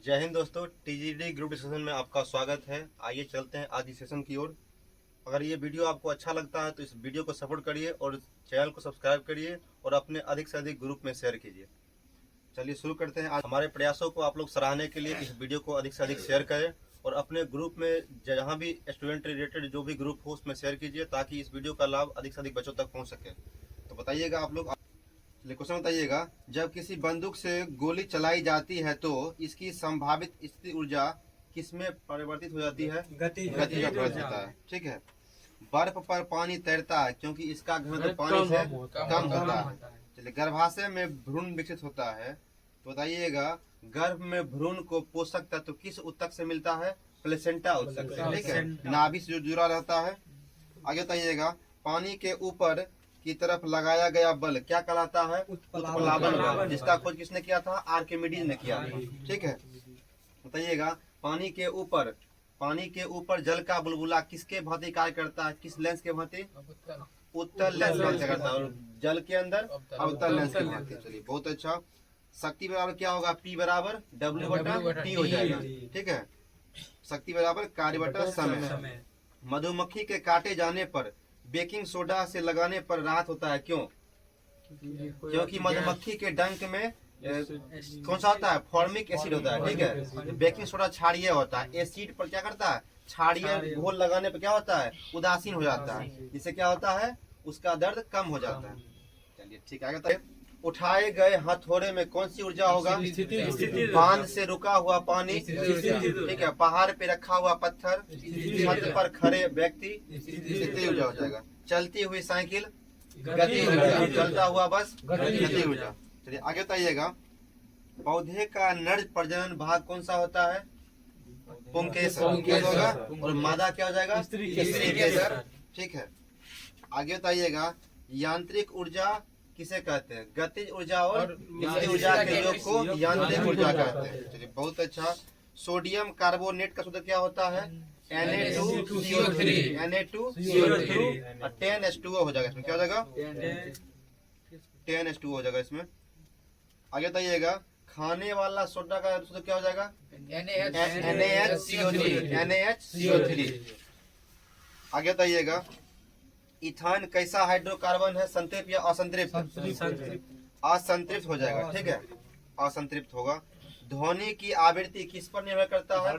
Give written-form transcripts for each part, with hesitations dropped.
जय हिंद दोस्तों, TGD group discussion में आपका स्वागत है। आइए चलते हैं आज की सेशन की ओर। अगर ये वीडियो आपको अच्छा लगता है तो इस वीडियो को सपोर्ट करिए और चैनल को सब्सक्राइब करिए और अपने अधिक से अधिक ग्रुप में शेयर कीजिए। चलिए शुरू करते हैं। आज हमारे प्रयासों को आप लोग सराहने के लिए इस वीडियो को अधिक से अधिक शेयर करें और अपने ग्रुप में जहाँ भी स्टूडेंट रिलेटेड जो भी ग्रुप हो उसमें शेयर कीजिए ताकि इस वीडियो का लाभ अधिक से अधिक बच्चों तक पहुँच सके। तो बताइएगा आप लोग, क्वेश्चन बताइएगा। जब किसी बंदूक से गोली चलाई जाती है तो इसकी संभावित स्थिति ऊर्जा किसमें परिवर्तित हो जाती है? गति में परिवर्तित होता है। ठीक है। बर्फ पर पानी तैरता है क्योंकि इसका घनत्व पानी से कम होता है। चलिए, गर्भाशय में भ्रूण विकसित होता है तो बताइएगा गर्भ में भ्रूण को पोषक तत्व किस ऊतक से मिलता है? प्लेसेंटा ऊतक से। ठीक है, नाभि से जो जुड़ा रहता है। आगे बताइएगा, पानी के ऊपर की तरफ लगाया गया बल क्या कहलाता है? उत्प्लावन बल, जिसका खोज किसने किया था? आर्किमिडीज ने किया था। ठीक है। बताइएगा, पानी के ऊपर जल का बुलबुला किसके भांति कार्य करता है? किस लेंस के भांति? उत्तल लेंस के भांति करता है। और जल के अंदर अवतल लेंस के भांति। चलिए, बहुत अच्छा। शक्ति बराबर क्या होगा? P बराबर W/T हो जाएगा। ठीक है। शक्ति बराबर कार्य बटा समय। मधुमक्खी के काटे जाने पर बेकिंग सोडा से लगाने पर राहत होता है। क्यों? क्योंकि मधुमक्खी के डंक में कौन सा होता है? फॉर्मिक एसिड होता है। ठीक है। बेकिंग सोडा क्षारीय होता है। एसिड पर क्या करता है? क्षारीय घोल लगाने पर क्या होता है? उदासीन हो जाता है। जिससे क्या होता है? उसका दर्द कम हो जाता है। चलिए, ठीक है। उठाए गए हथौड़े में कौन सी ऊर्जा होगा? बांध से रुका हुआ पानी। ठीक है। पहाड़ पे रखा हुआ पत्थर, छत पर खड़े व्यक्ति, स्थिति ऊर्जा हो जाएगा। चलती हुई साइकिल, गति ऊर्जा। चलता हुआ बस, गति ऊर्जा। चलिए आगे बताइएगा, पौधे का नर प्रजनन भाग कौन सा होता है? पुंकेसर होगा। और मादा क्या हो जाएगा? स्त्री केसर। ठीक है। आगे बताइएगा, यांत्रिक ऊर्जा किसे कहते हैं? गतिज ऊर्जा और स्थिर ऊर्जा के योग को यांत्रिक ऊर्जा कहते हैं। चलिए, बहुत अच्छा। सोडियम कार्बोनेट का सूत्र क्या होता है? Na2CO3 और 10H2O हो जाएगा। इसमें क्या हो जाएगा? 10H2O हो जाएगा इसमें। आगे बताइएगा, खाने वाला सोडा का सूत्र क्या हो जाएगा? NaHCO3। आगे बताइएगा, इथान कैसा हाइड्रोकार्बन है? संतृप्त या असंतृप्त? असंतृप्त हो जाएगा। ठीक है, असंतृप्त होगा। ध्वनि की आवृत्ति किस पर निर्भर करता है?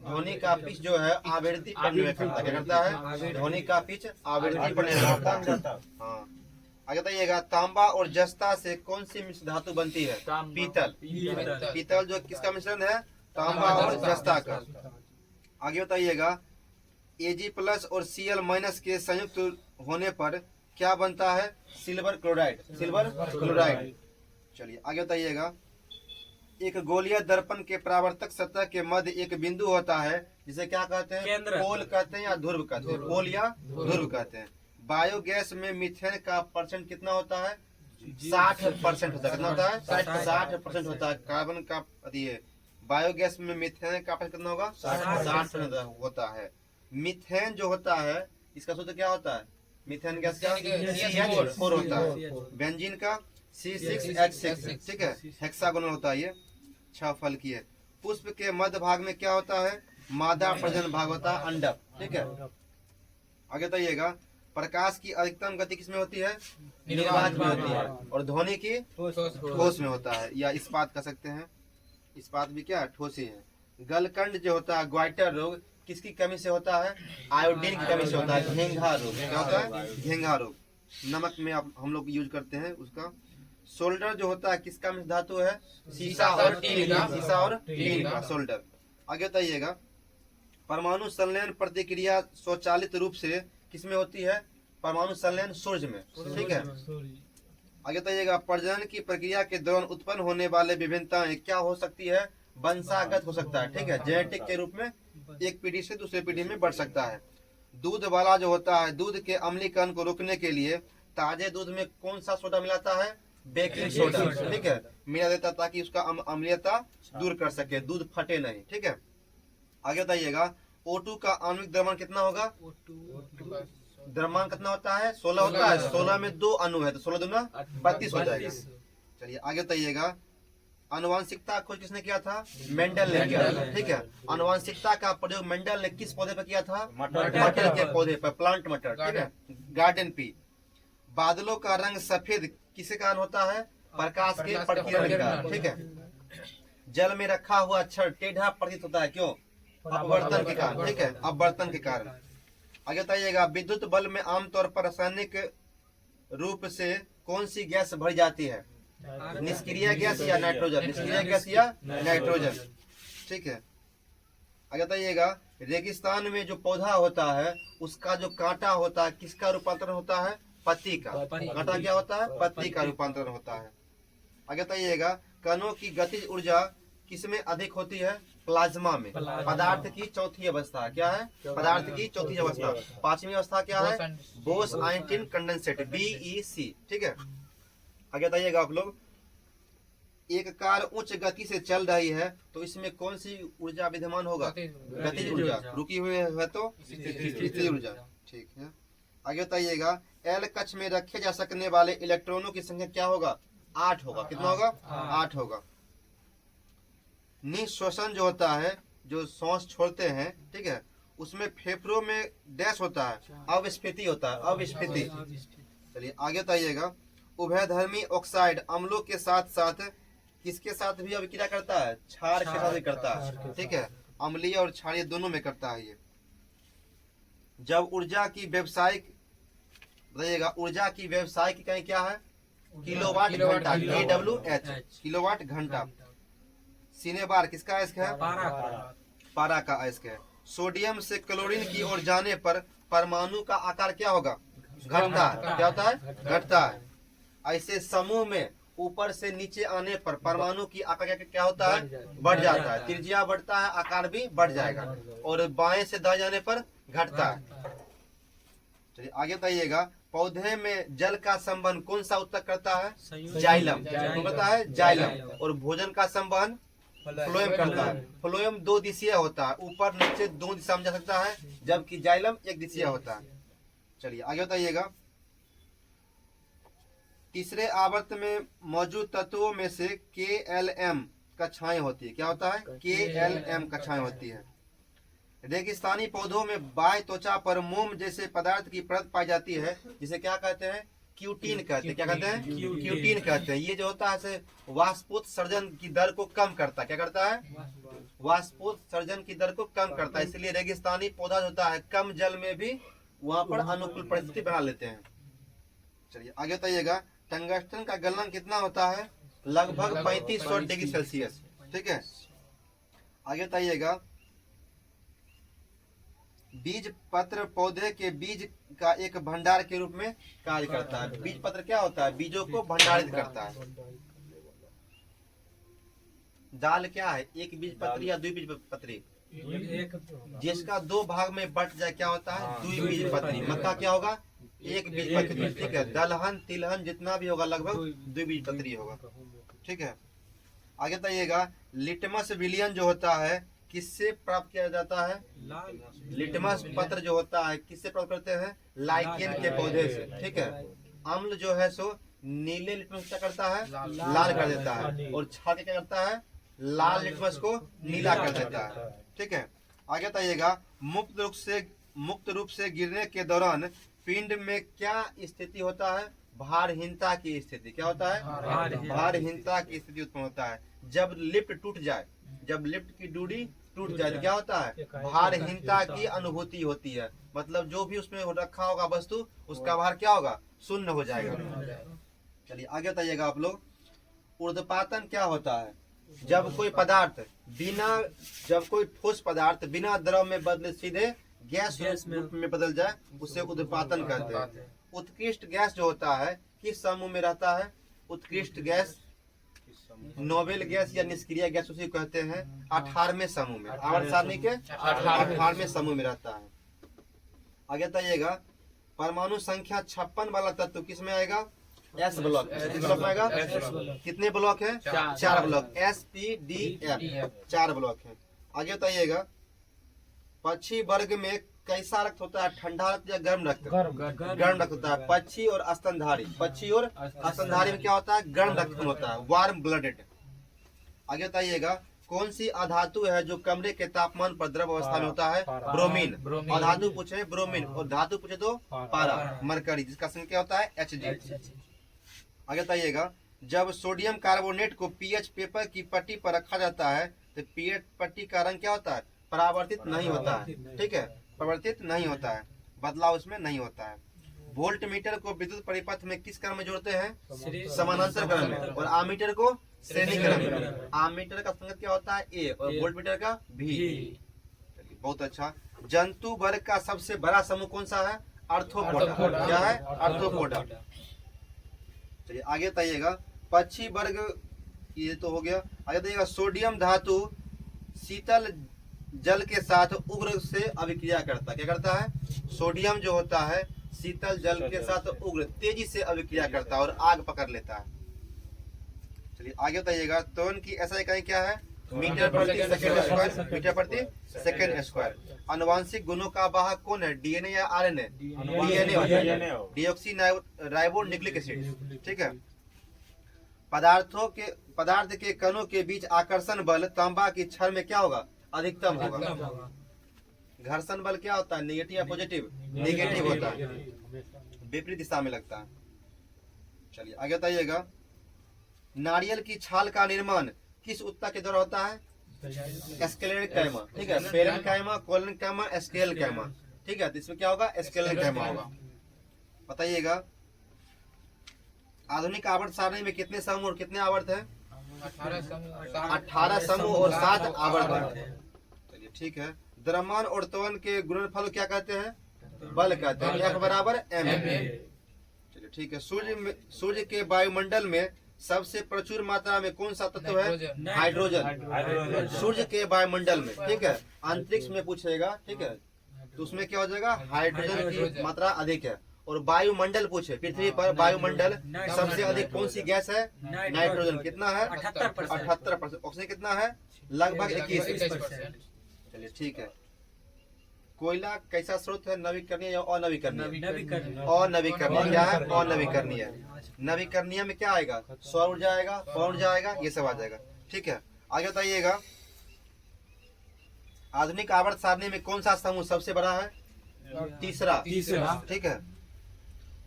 ध्वनि का पिच जो है आवृत्ति पर निर्भर करता है। क्या करता है? ध्वनि का पिच आवृत्ति पर निर्भर करता है। हाँ। आगे बताइएगा, तांबा और जस्ता से कौन सी मिश्र धातु बनती है? पीतल। पीतल जो किसका मिश्रण है? तांबा और जस्ता का। आगे बताइएगा, Ag+ और Cl- के संयुक्त होने पर क्या बनता है? Silver chloride. चलिए आगे बताइएगा, एक गोलीय दर्पण के परावर्तक सतह के मध्य एक बिंदु होता है जिसे क्या कहते हैं? पोल कहते हैं या ध्रुव कहते हैं? पोल या ध्रुव कहते हैं। बायोगैस में मीथेन का परसेंट कितना होता है? 60% होता है। कितना होता है? 60% होता है। कार्बन का बायोगैस में मीथेन का परसेंट कितना होगा? 60% होता है। मीथेन जो होता है इसका सूत्र क्या होता है? मीथेन गैस का CH4 होता है। बेंजीन का C6H6। ठीक है। हेक्सागोनल होता है। ये 6 फल की है। पुष्प के मध्य भाग में क्या होता है? मादा प्रजनन भाग होता है, अंडक। ठीक है। आगे बताइएगा, प्रकाश की अधिकतम गति किसमें होती है? निर्वात में होती है। और ध्वनि की ठोस में होता है, या इस्पात कह सकते हैं। इस्पात भी क्या? ठोस ही है। गलकंड जो होता है, ग्वाइटर रोग किसकी कमी से होता है? आयोडीन की कमी से होता है। घेंघा रोग क्या होता है? घेंघा रोग। नमक में हम लोग यूज करते हैं उसका। सोल्डर जो होता है किसका मिश्र धातु है? सीसा और टीन का सोल्डर। आगे बताइएगा, परमाणु संलयन प्रतिक्रिया स्वचालित रूप से किसमें होती है? परमाणु संलयन सूर्य में। ठीक है। आगे बताइएगा, प्रजनन की प्रक्रिया के दौरान उत्पन्न होने वाले विभिन्नताएं क्या हो सकती है? वंशागत हो सकता है। ठीक है। जेनेटिक के रूप में एक पीढ़ी से दूसरे पीढ़ी में बढ़ सकता है। दूध वाला जो होता है, दूध के अम्लीकरण को रोकने के लिए ताजे दूध में कौन सा सोडा मिलाता है? Baking soda. ठीक है, मिला देता ताकि उसका अम्लीयता दूर कर सके, दूध फटे नहीं। ठीक है। आगे बताइएगा, O2 का आणविक द्रव्यमान कितना होगा? द्रव्यमान कितना होता है? 16 होता है। 16 में 2 अणु है तो 16 दूना 32 हो जाएगा। चलिए आगे बताइएगा, आनुवांशिकता खोज किसने किया था? मेंडल ने किया था। ठीक है, आनुवांशिकता का प्रयोग मेंडल ने किस पौधे पर किया था? मटर के पौधे पर, प्लांट मटर। ठीक है, गार्डन पी। बादलों का रंग सफेद किसके कारण होता है? प्रकाश के प्रकीर्णन के कारण। ठीक है, जल में रखा हुआ क्षण टेढ़ा प्रतीत होता है, क्यों? अपवर्तन के कारण। ठीक है, अपवर्तन के कारण। आगे बताइएगा, विद्युत बल्ब में आमतौर पर रासायनिक रूप से कौन सी गैस भरी जाती है? निष्क्रिय गैस या नाइट्रोजन? निष्क्रिय गैस या नाइट्रोजन। ठीक है, आगे बताइएगा, रेगिस्तान में जो पौधा होता है उसका जो कांटा होता है किसका रूपांतरण होता है? पत्ती का। कांटा क्या होता है? पत्ती का रूपांतरण होता है। आगे बताइएगा, कणों की गतिज ऊर्जा किसमें अधिक होती है? प्लाज्मा में। पदार्थ की चौथी अवस्था क्या है? पदार्थ की चौथी अवस्था। पांचवी अवस्था क्या है? Bose Einstein condensate, BEC। ठीक है, आगे बताइएगा आप लोग, एक कार उच्च गति से चल रही है तो इसमें कौन सी ऊर्जा विद्यमान होगा? गतिज ऊर्जा। रुकी हुई है तो स्थिर ऊर्जा। ठीक है, आगे बताइएगा, एल कक्ष में रखे जा सकने वाले इलेक्ट्रॉनों की संख्या क्या होगा? 8 होगा। कितना होगा? 8 होगा। निश्वसन जो होता है, जो सांस छोड़ते हैं, ठीक है, उसमें फेफड़ों में डैश होता है, अविस्फीति होता है, अविस्फीति। चलिए आगे बताइएगा, उभयधर्मी ऑक्साइड अम्लों के साथ साथ किसके साथ भी अभिक्रिया करता है? क्षार के साथ भी करता है। ठीक है, अम्लीय और क्षारीय दोनों में करता है ये। जब ऊर्जा की व्यावसायिक, बताइएगा, ऊर्जा की व्यावसायिक इकाई क्या है? किलोवाट घंटा, KWH, किलोवाट घंटा। सिनेबार किसका अयस्क है? पारा का अयस्क है। सोडियम से क्लोरीन की ओर जाने पर परमाणु का आकार क्या होगा? घटता है। क्या होता है? घटता है। ऐसे समूह में ऊपर से नीचे आने पर परमाणु की आकार क्या होता है? बढ़ जाता है। त्रिज्या बढ़ता है, आकार भी बढ़ जाएगा। और बाएं से दाएं जाने पर घटता है। चलिए आगे बताइएगा, पौधे में जल का संवहन कौन सा उत्तक करता है? जाइलम। तो करता है जाइलम। और भोजन का संवहन फ्लोएम करता है। फ्लोएम 2 दिशीय होता है, ऊपर नीचे 2 दिशा में जा सकता है, जबकि जाइलम 1 दिशीय होता है। चलिए आगे बताइएगा, तीसरे आवर्त में मौजूद तत्वों में से KLM कक्षाएं होती है। क्या होता है? KLM कक्षाएं होती है। रेगिस्तानी पौधों में बाह्य त्वचा पर मोम जैसे पदार्थ की परत पाई जाती है, जिसे क्या कहते हैं? क्यूटीन कहते हैं। क्या कहते हैं? क्यूटीन कहते हैं। ये जो होता है वाष्पोत्सर्जन की दर को कम करता है। क्या करता है? वाष्पोत्सर्जन की दर को कम करता है। इसलिए रेगिस्तानी पौधा होता है कम जल में भी वहाँ पर अनुकूल परिस्थिति बना लेते हैं। चलिए आगे बताइएगा, टंगस्टन का गलनांक कितना होता है? लगभग 3500 डिग्री सेल्सियस। ठीक है, आगे बताइएगा, बीज पत्र पौधे के बीज का एक भंडार के रूप में कार्य करता है। बीज पत्र क्या होता है? बीजों को भंडारित करता है। दाल क्या है? एक बीज पत्री या द्विबीजपत्री? जिसका 2 भाग में बट जाए क्या होता है? द्विबीजपत्री। मक्का क्या होगा? एक बीजपत्री। ठीक है, दलहन तिलहन जितना भी होगा लगभग द्विबीजपत्री होगा। ठीक है, आगे बताइएगा, लिटमस विलियन जो होता है किससे प्राप्त किया जाता है? लिटमस पत्र जो होता है किससे प्राप्त करते हैं? लाइकेन के पौधे से। ठीक है, अम्ल जो है सो नीले लिटमस क्या करता है? लाल कर देता है। और क्षार क्या करता है? लाल लिटमस को नीला कर देता है। ठीक है, आगे बताइएगा, मुक्त रूप से गिरने के दौरान पिंड में क्या स्थिति होता है? भारहीनता की स्थिति। क्या होता है? भारहीनता की स्थिति उत्पन्न होता है। जब लिफ्ट टूट जाए, जब लिफ्ट की डोरी टूट जाए तो क्या होता है? भारहीनता की अनुभूति होती है। मतलब जो भी उसमें रखा होगा वस्तु, उसका भार क्या होगा? शून्य हो जाएगा। चलिए आगे बताइएगा आप लोग, ऊर्ध्वपातन क्या होता है? जब कोई पदार्थ जब कोई ठोस पदार्थ बिना द्रव में बदले सीधे गैस रूप में बदल जाए, उसे ऊर्ध्वपातन कहते हैं। उत्कृष्ट गैस जो होता है किस समूह में रहता है? उत्कृष्ट गैस, नोबेल गैस या निष्क्रिय गैस उसे कहते हैं 18वें समूह में। आवर्त सारणी के 18वें समूह में रहता है। आगे बताइएगा, परमाणु संख्या 56 वाला तत्व किस में आएगा? S block. किस ब्लॉक में आएगा? कितने ब्लॉक है? 4 ब्लॉक। SPDF 4 ब्लॉक है। आगे बताइएगा, पक्षी वर्ग में कैसा रक्त होता है? ठंडा रक्त या गर्म रक्त? गर्म रक्त होता है। पक्षी और स्तनधारी, पक्षी और स्तनधारी में क्या होता है? गर्म रक्त होता है, वार्म ब्लडेड। आगे बताइएगा, कौन सी अधातु है जो कमरे के तापमान पर द्रव अवस्था में होता है? ब्रोमीन। अधातु पूछे ब्रोमीन और धातु पूछे तो पारा, मरकरी, जिसका संख्या क्या होता है? Hg। आगे बताइएगा, जब सोडियम कार्बोनेट को पीएच पेपर की पट्टी पर रखा जाता है तो पीएच पट्टी का रंग क्या होता है? परावर्तित नहीं होता है, ठीक है, परिवर्तित नहीं होता है, बदलाव उसमें नहीं होता है। वोल्ट मीटर को विद्युत परिपथ में किस क्रम में जोड़ते हैं? समानांतर क्रम में। और आमीटर को श्रेणी क्रम में। आमीटर का संगत क्या होता है? ए, और वोल्ट मीटर का भी। चलिए बहुत अच्छा। जंतु वर्ग का सबसे बड़ा समूह कौन सा है? आर्थ्रोपोडा। क्या है? आर्थ्रोपोडा। चलिए आगे बताइएगा, पक्षी वर्ग, ये तो हो गया। आगे बताइएगा, सोडियम धातु शीतल जल के साथ उग्र से अभिक्रिया करता है। क्या करता है? सोडियम जो होता है शीतल जल के साथ उग्र तेजी से अभिक्रिया करता है और आग पकड़ लेता है। चलिए आगे बताइएगा, त्वरण की ऐसा इकाई क्या है? मीटर प्रति सेकंड स्क्वायर। मीटर प्रति सेकंड स्क्वायर। आनुवांशिक गुणों का वाहक कौन है? डीएनए या आरएनए? डीएनए होता है, डीऑक्सी राइबो न्यूक्लिक एसिड, ठीक है। पदार्थ के कणों के बीच आकर्षण बल तांबा की छड़ में क्या होगा? अधिकतम होगा। घर्षण बल क्या होता है? नेगेटिव या पॉजिटिव? नेगेटिव होता है, विपरीत दिशा में लगता है। चलिए आगे बताइएगा, नारियल की छाल का निर्माण किस उत्तक के द्वारा होता है? एस्केलेनकाइमा, ठीक है, पेरेनकाइमा, कोलेनकाइमा, एस्केलेनकाइमा, ठीक है। तो इसमें क्या होगा? एस्केलेनकाइमा होगा। बताइएगा, आधुनिक आवर्त सारणी में कितने समूह और कितने आवर्त है? 18 समूह और 7 आवर्त है। चलिए ठीक है। द्रव्यमान और त्वरण के गुणनफल क्या कहते हैं? बल कहते हैं। F बराबर m। चलिए ठीक है। सूर्य के वायुमंडल में सबसे प्रचुर मात्रा में कौन सा तत्व है? हाइड्रोजन। सूर्य के वायुमंडल में, ठीक है। अंतरिक्ष में पूछेगा, ठीक है, तो उसमें क्या हो जाएगा? हाइड्रोजन की मात्रा अधिक है। और वायुमंडल पूछे, पृथ्वी पर वायुमंडल सबसे अधिक कौन सी गैस है? नाइट्रोजन। कितना है? 78%। ऑक्सीजन कितना है? लगभग 21%। चलिए ठीक है। कोयला कैसा स्रोत है? नवीकरणीय या अनवीकरणीय? अनवीकरणीय। क्या है? अनवीकरणीय। नवीकरणीय में क्या आएगा? सौर ऊर्जा आएगा, पवन ऊर्जा आएगा, ये सब आ जाएगा, ठीक है। आगे बताइएगा, आधुनिक आवर्त सारणी में कौन सा समूह सबसे बड़ा है? तीसरा, ठीक है।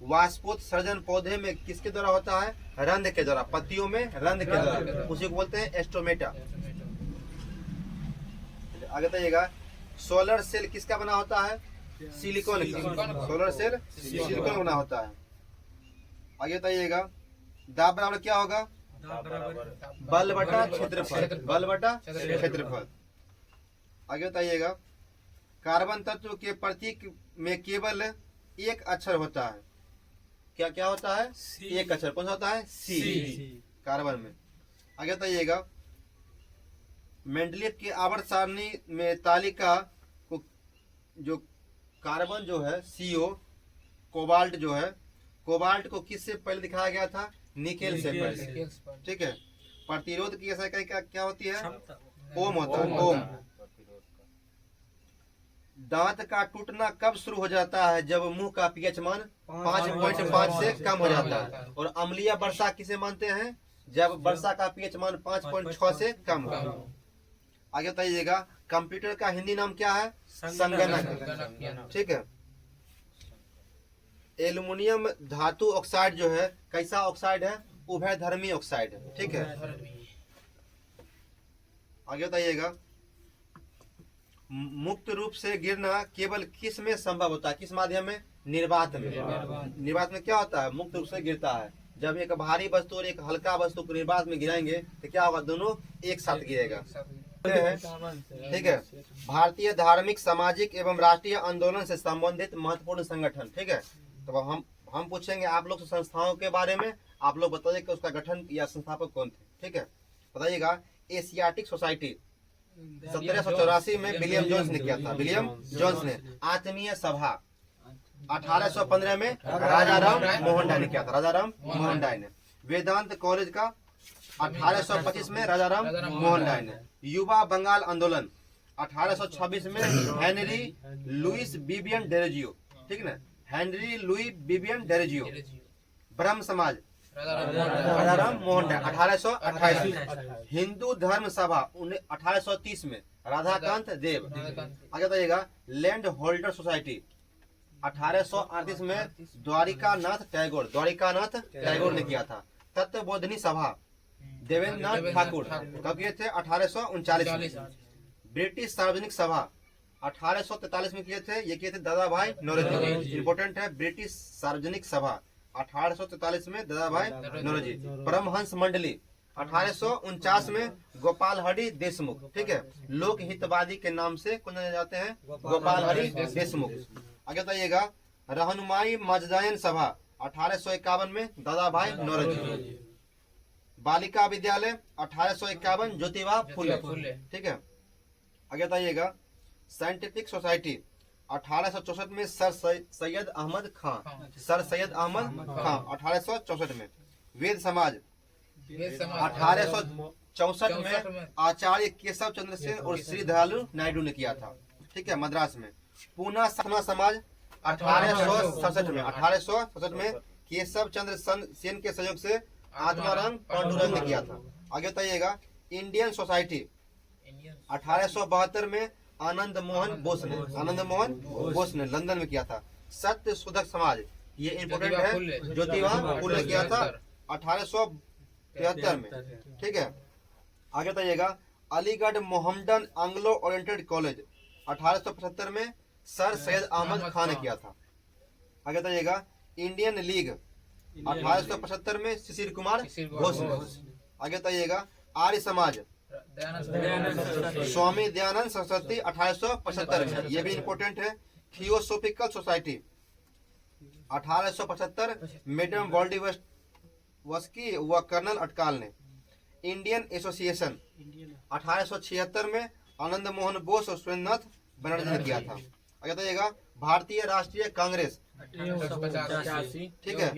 वाष्पोत्सर्जन पौधे में किसके द्वारा होता है? रंध्र के द्वारा। पत्तियों में रंध्र के द्वारा, उसी को बोलते हैं एस्टोमेटा। आगे बताइएगा, सोलर सेल किसका बना होता है? सिलिकॉन का। सोलर सेल सिलिकॉन बना होता है। आगे बताइएगा, दाब बराबर क्या होगा? बल बटा क्षेत्रफल। बल बटा क्षेत्रफल। आगे बताइएगा, कार्बन तत्व के प्रतीक में केवल एक अक्षर होता है। क्या क्या होता है? एक अक्षर। कौन सा होता है? सी, कार्बन में। आगे बताइएगा, मेंडलीव की आवर्त सारणी में तालिका को जो कार्बन जो है CO, कोबाल्ट जो है, कोबाल्ट को किससे पहले दिखाया गया था? निकेल से पहले, ठीक है। प्रतिरोध की ऐसा क्या होती है? ओम होता है, ओम। दांत का टूटना कब शुरू हो जाता है? जब मुंह का पीएच मान 5.5 से कम हो जाता है। और अम्लीय वर्षा किसे मानते हैं? जब वर्षा का पीएच मान 5.6 से कम हो। आगे बताइएगा, कंप्यूटर का हिंदी नाम क्या है? संगणक, ठीक है। एल्युमिनियम धातु ऑक्साइड जो है कैसा ऑक्साइड है? उभयधर्मी ऑक्साइड है, ठीक है। आगे बताइएगा, मुक्त रूप से गिरना केवल किस में संभव होता है? किस माध्यम में? निर्वात में। निर्वात में क्या होता है? मुक्त रूप से गिरता है। जब एक भारी वस्तु और एक हल्का वस्तु को निर्वात में गिराएंगे तो क्या होगा? दोनों एक साथ गिरेगा, ठीक है। भारतीय धार्मिक, सामाजिक एवं राष्ट्रीय आंदोलन से संबंधित महत्वपूर्ण संगठन, ठीक है। तो हम पूछेंगे आप लोग संस्थाओं के बारे में, आप लोग बताइए कि उसका गठन या संस्थापक कौन थे, ठीक है। बताइएगा, एशियाटिक सोसाइटी 1784 में विलियम जोन्स ने किया था। विलियम जोन्स ने। आत्मीय सभा 1815 में राजा राम मोहन राय ने किया था। राजा राम मोहन राय ने। वेदांत कॉलेज का 1825 में राजा राम मोहन राय ने। युवा बंगाल आंदोलन 1826 में हेनरी लुइस विवियन डेरोजियो, ठीक है ना, हेनरी लुई विवियन डेरोजियो। ब्रह्म समाज राजा राम मोहन राय 1828 में। हिंदू धर्म सभा 1830 में राधाकांत देव। आगे बताइएगा लैंड होल्डर सोसाइटी 1838 में द्वारिकानाथ टैगोर ने किया था। तत्वबोधिनी सभा देवेंद्र नाथ ठाकुर कब किए थे? 1839 में। ब्रिटिश सार्वजनिक सभा 1843 में किए थे, ये किए थे दादा भाई नौरोजी। इंपोर्टेंट है, ब्रिटिश सार्वजनिक सभा 1843 में दादा भाई नौरोजी। परमहंस मंडली 1849 में गोपाल हरि देशमुख। ठीक है, लोक हितवादी के नाम से कौन जाने जाते हैं? गोपाल हरि देशमुख। आगे बताइएगा रहनुमाई मजदायन सभा 1851 में दादा भाई नौरोजी। बालिका विद्यालय 1851 ज्योतिबा फुले। ठीक है, आगे बताइएगा साइंटिफिक सोसाइटी 1864 में सर सैयद अहमद खान 1864 में। वेद समाज 1864 में आचार्य केशव चंद्र सेन और श्री दयालु नायडू ने किया था। ठीक है, मद्रास में। पूना साधना समाज 1867 में केशव चंद्र सेन के सहयोग से आत्माराम पांडुरंग ने किया था। आगे बताइएगा इंडियन सोसाइटी 1872 में आनंद मोहन बोस ने लंदन में किया था। सत्य शोधक समाज, ये इम्पोर्टेंट है, ज्योतिबा फुले ने किया था 1873 में। ठीक है, आगे बताइएगा Aligarh Mohammedan Anglo oriented college 1875 में सर सैयद अहमद खान ने किया था। आगे बताइएगा इंडियन लीग 1875 में शिशिर कुमार घोष ने। आगे बताइएगा आर्य समाज स्वामी दयानंद सरस्वती 1875 में, ये भी इम्पोर्टेंट है। थियोसोफिकल सोसाइटी 1875 मैडम वॉल्डिवस्की व कर्नल अटकाल ने। इंडियन एसोसिएशन 1876 में आनंद मोहन बोस और सुरेंद्रनाथ बनर्जी ने किया था। आगे बताइएगा भारतीय राष्ट्रीय कांग्रेस। ठीक है,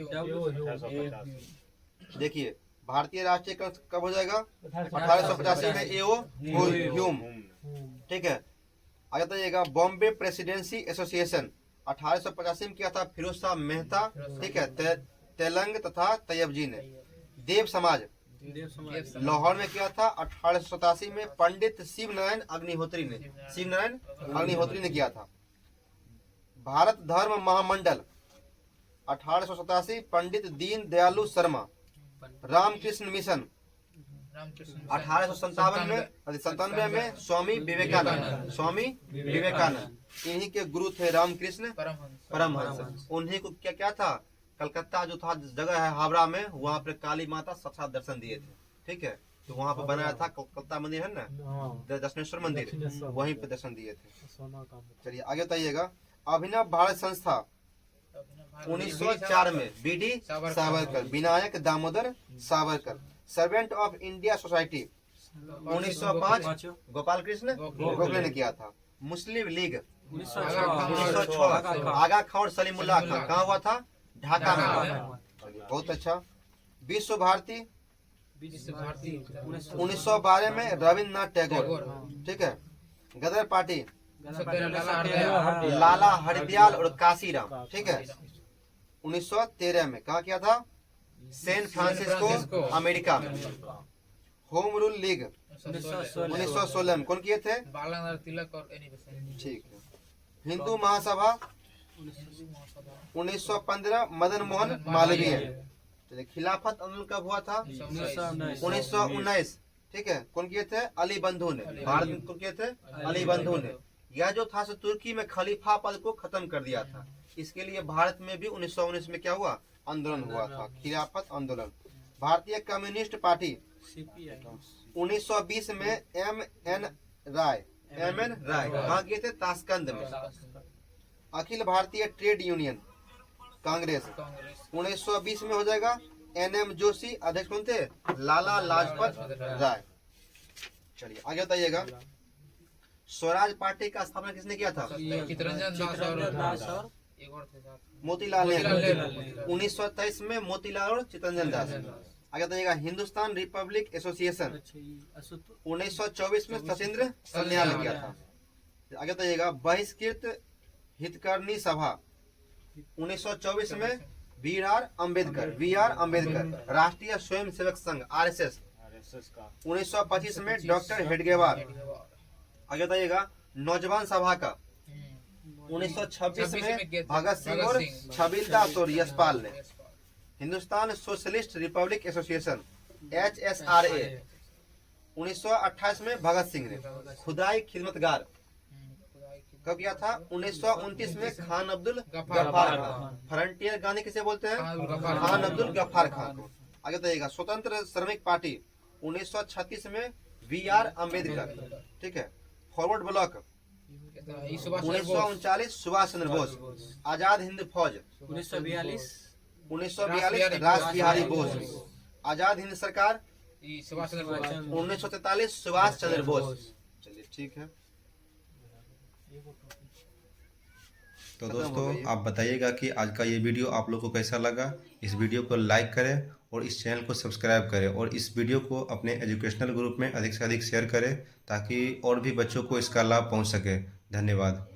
देखिए भारतीय राष्ट्रीय कांग्रेस कब हो जाएगा? 1885 में एओ ह्यूम। ठीक है, आगे बताइएगा बॉम्बे प्रेसिडेंसी एसोसिएशन 1885 में किया था फिरोज शाह मेहता। ठीक है, तेलंग तथा तैयबजी ने। देव समाज लाहौर में किया था 1887 में पंडित शिव नारायण अग्निहोत्री ने किया था। भारत धर्म महामंडल 1887 पंडित दीन दयालु शर्मा। रामकृष्ण मिशन 1897 में स्वामी विवेकानंद। इन्हीं के गुरु थे रामकृष्ण परमहंस। उन्हीं को क्या था, कलकत्ता जो था जगह है हावड़ा में, वहाँ पे काली माता साक्षात दर्शन दिए थे। ठीक है, तो वहाँ पे बनाया था कलकत्ता मंदिर है ना, दक्षिणेश्वर मंदिर, वहीं पे दर्शन दिए थे। चलिए आगे बताइएगा अभिनव भारत संस्था 1904 में B D Savarkar, Vinayak Damodar Savarkar. Servant of India society 1905 Gopal Krishna Gokhale ने किया था। मुस्लिम लीग 1906 आगा खां और सलीमुल्लाह खां, कहाँ हुआ था? ढाका में। बहुत अच्छा। विश्व भारती 1912 में रविन्द्रनाथ टैगोर। ठीक है, गदर पार्टी लाला हरदयाल और काशीराम। ठीक है, 1913 में कहा किया था? सैन फ्रांसिस्को अमेरिका में। होम रूल लीग 1916 में कौन किए थे? तिलक और ठीक है। हिंदू महासभा 1915 मदन मोहन मालवीय। खिलाफत आंदोलन कब हुआ था? 1919। ठीक है, कौन किए थे? अली बंधु ने। भारत में कौन किए थे? अली बंधु ने। यह जो था तुर्की में खलीफा पद को खत्म कर दिया था। इसके लिए भारत में भी 1919 में क्या हुआ? आंदोलन हुआ था, खिलाफत आंदोलन। भारतीय कम्युनिस्ट पार्टी 1920 में एम एन राय कहाँ किए थे? ताशकंद में। अखिल भारतीय ट्रेड यूनियन कांग्रेस 1920 में हो जाएगा। एनएम जोशी अध्यक्ष कौन थे? लाला लाजपत राय। चलिए आगे बताइएगा स्वराज पार्टी का स्थापना किसने किया था? मोतीलाल नेहरू। 1923 में मोतीलाल और चितरंजन दास। आगे बताइएगा हिंदुस्तान रिपब्लिक एसोसिएशन 1924 में सचिंद्र सन्याल ने किया था। आगे बताइएगा बहिष्कृत हितकर्णी सभा 1924 में BR अम्बेडकर। राष्ट्रीय स्वयं सेवक संघ RSS का 1925 में डॉक्टर हेडगेवार। आगे बताइएगा नौजवान सभा का 1926 में भगत सिंह और छबीलदास और यशपाल ने। Hindustan socialist Republic association HSRA 1928 में भगत सिंह ने। खुदाई खिदमतगार कब किया था? 1929 में खान अब्दुल गफ्फार खान। फ्रंटियर गांधी किसे बोलते हैं? खान अब्दुल गफ्फार खान को। आगे बताइएगा स्वतंत्र श्रमिक पार्टी 1936 में BR अम्बेडकर। ठीक है। Forward block 1939 Subhash Chandra Bose. आजाद हिंद फौज 1942 रास बिहारी बोस। आजाद हिंद सरकार 1943 सुभाष चंद्र बोस। चलिए ठीक है। तो दोस्तों आप बताइएगा कि आज का ये वीडियो आप लोग को कैसा लगा। इस वीडियो को लाइक करें और इस चैनल को सब्सक्राइब करें और इस वीडियो को अपने एजुकेशनल ग्रुप में अधिक से अधिक शेयर करें ताकि और भी बच्चों को इसका लाभ पहुंच सके। धन्यवाद।